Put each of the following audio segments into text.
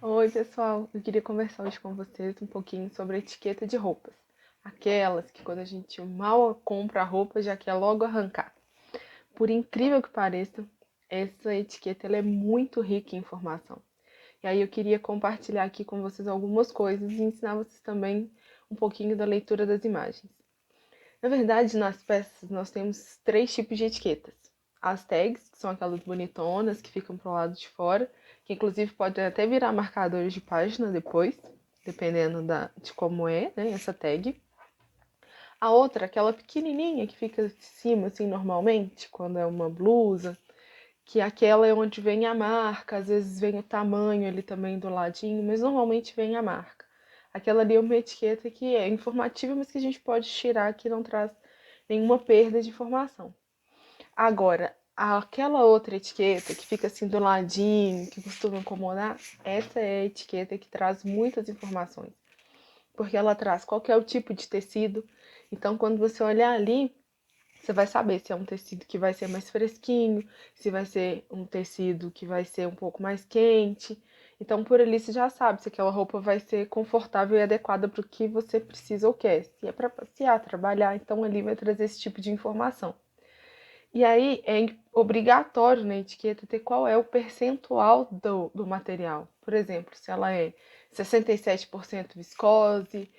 Oi, pessoal. Eu queria conversar hoje com vocês um pouquinho sobre a etiqueta de roupas. Aquelas que quando a gente mal compra a roupa já quer logo arrancar. Por incrível que pareça, essa etiqueta ela é muito rica em informação. E aí eu queria compartilhar aqui com vocês algumas coisas e ensinar vocês também um pouquinho da leitura das imagens. Na verdade, nas peças nós temos três tipos de etiquetas. As tags, que são aquelas bonitonas que ficam pro lado de fora, que inclusive podem até virar marcadores de página depois, dependendo de como é, né, essa tag. A outra, aquela pequenininha que fica em cima, assim, normalmente, quando é uma blusa, que aquela é onde vem a marca, às vezes vem o tamanho ali também do ladinho, mas normalmente vem a marca. Aquela ali é uma etiqueta que é informativa, mas que a gente pode tirar, que não traz nenhuma perda de informação. Agora, aquela outra etiqueta que fica assim do ladinho, que costuma incomodar, essa é a etiqueta que traz muitas informações, porque ela traz qual que é o tipo de tecido. Então, quando você olhar ali, você vai saber se é um tecido que vai ser mais fresquinho, se vai ser um tecido que vai ser um pouco mais quente. Então, por ali você já sabe se aquela roupa vai ser confortável e adequada para o que você precisa ou quer. Se é para passear, trabalhar, então ali vai trazer esse tipo de informação. E aí é obrigatório na etiqueta ter qual é o percentual do material. Por exemplo, se ela é 67% viscose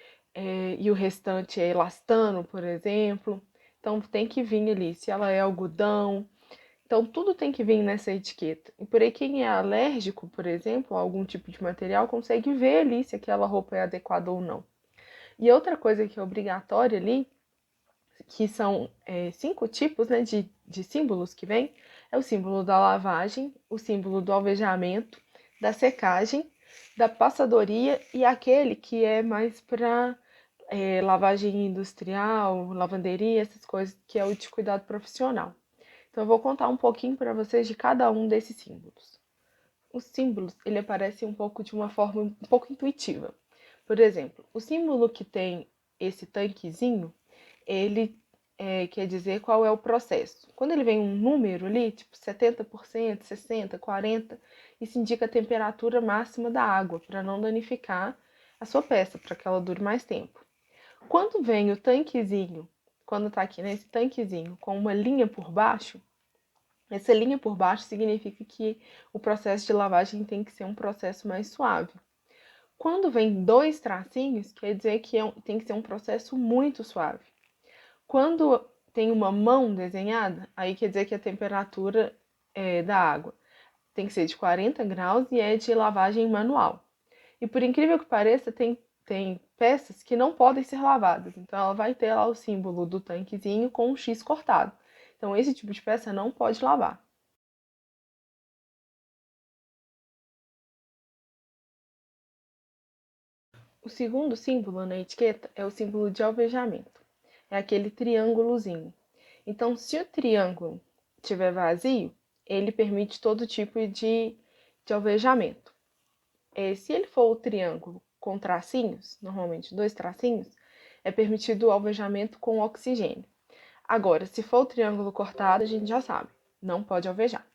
e o restante é elastano, por exemplo. Então tem que vir ali, se ela é algodão. Então tudo tem que vir nessa etiqueta. E por aí quem é alérgico, por exemplo, a algum tipo de material, consegue ver ali se aquela roupa é adequada ou não. E outra coisa que é obrigatória ali que são 5 tipos, né, de símbolos que vem, é o símbolo da lavagem, o símbolo do alvejamento, da secagem, da passadoria e aquele que é mais para lavagem industrial, lavanderia, essas coisas, que é o de cuidado profissional. Então eu vou contar um pouquinho para vocês de cada um desses símbolos. Os símbolos, ele aparece um pouco de uma forma um pouco intuitiva. Por exemplo, o símbolo que tem esse tanquezinho, ele quer dizer qual é o processo. Quando ele vem um número ali, tipo 70%, 60%, 40%, isso indica a temperatura máxima da água, para não danificar a sua peça, para que ela dure mais tempo. Quando vem o tanquezinho, quando está aqui nesse tanquezinho com uma linha por baixo, essa linha por baixo significa que o processo de lavagem tem que ser um processo mais suave. Quando vem dois tracinhos, quer dizer que tem que ser um processo muito suave. Quando tem uma mão desenhada, aí quer dizer que a temperatura da água tem que ser de 40 graus e é de lavagem manual. E por incrível que pareça, tem peças que não podem ser lavadas. Então ela vai ter lá o símbolo do tanquezinho com um X cortado. Então esse tipo de peça não pode lavar. O segundo símbolo na etiqueta é o símbolo de alvejamento. É aquele triângulozinho. Então, se o triângulo estiver vazio, ele permite todo tipo de alvejamento. Se ele for o triângulo com tracinhos, normalmente dois tracinhos, é permitido o alvejamento com oxigênio. Agora, se for o triângulo cortado, a gente já sabe, não pode alvejar.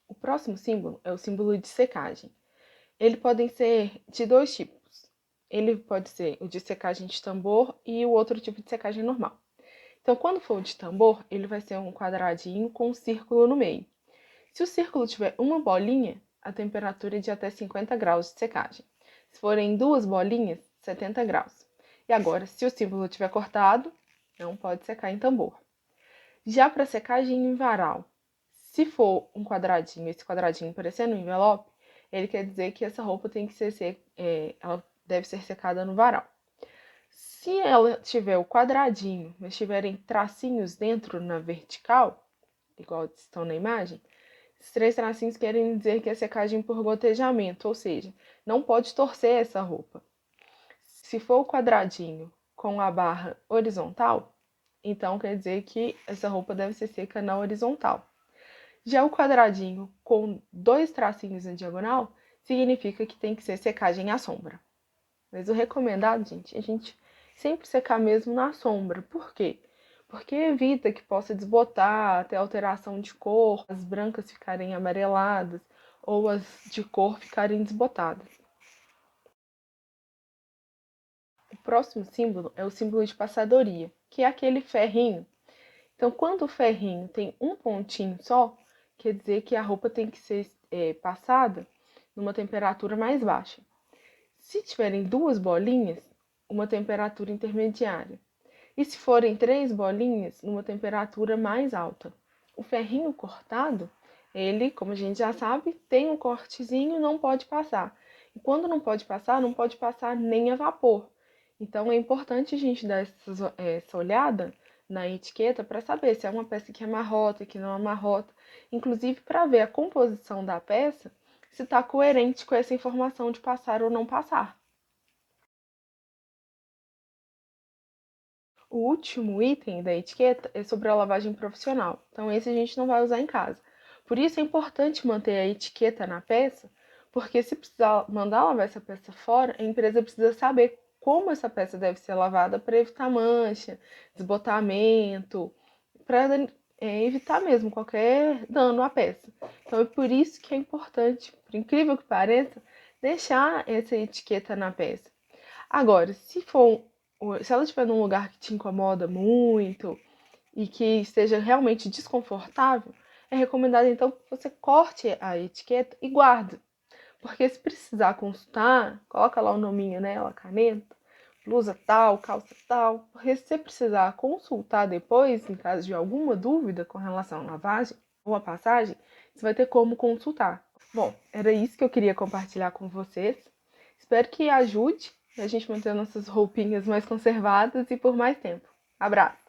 O próximo símbolo é o símbolo de secagem. Eles podem ser de dois tipos. Ele pode ser o de secagem de tambor e o outro tipo de secagem normal. Então, quando for o de tambor, ele vai ser um quadradinho com um círculo no meio. Se o círculo tiver uma bolinha, a temperatura é de até 50 graus de secagem. Se forem duas bolinhas, 70 graus. E agora, se o símbolo tiver cortado, não pode secar em tambor. Já para secagem em varal, se for um quadradinho, esse quadradinho parecendo um envelope, ele quer dizer que essa roupa tem que ser, ela deve ser secada no varal. Se ela tiver o quadradinho, mas tiverem tracinhos dentro na vertical, igual estão na imagem, esses três tracinhos querem dizer que é secagem por gotejamento, ou seja, não pode torcer essa roupa. Se for o quadradinho com a barra horizontal, então quer dizer que essa roupa deve ser seca na horizontal. Já o quadradinho com dois tracinhos na diagonal significa que tem que ser secagem à sombra. Mas o recomendado, gente, é a gente sempre secar mesmo na sombra. Por quê? Porque evita que possa desbotar, ter alteração de cor, as brancas ficarem amareladas, ou as de cor ficarem desbotadas. O próximo símbolo é o símbolo de passadoria, que é aquele ferrinho. Então, quando o ferrinho tem um pontinho só, quer dizer que a roupa tem que ser passada numa temperatura mais baixa. Se tiverem duas bolinhas, uma temperatura intermediária. E se forem 3 bolinhas, numa temperatura mais alta. O ferrinho cortado, ele, como a gente já sabe, tem um cortezinho, não pode passar. E quando não pode passar nem a vapor. Então é importante a gente dar essa olhada na etiqueta para saber se é uma peça que amarrota, que não amarrota. Inclusive para ver a composição da peça, se está coerente com essa informação de passar ou não passar. O último item da etiqueta é sobre a lavagem profissional, então esse a gente não vai usar em casa. Por isso é importante manter a etiqueta na peça, porque se precisar mandar lavar essa peça fora, a empresa precisa saber como essa peça deve ser lavada para evitar mancha, desbotamento, para evitar mesmo qualquer dano à peça. Então é por isso que é importante, por incrível que pareça, deixar essa etiqueta na peça. Agora, se ela estiver num lugar que te incomoda muito e que esteja realmente desconfortável, é recomendado então que você corte a etiqueta e guarde. Porque se precisar consultar, coloca lá o nominho nela, caneta, blusa tal, calça tal. Porque se você precisar consultar depois, em caso de alguma dúvida com relação à lavagem ou à passagem, você vai ter como consultar. Bom, era isso que eu queria compartilhar com vocês. Espero que ajude a gente manter nossas roupinhas mais conservadas e por mais tempo. Abraço!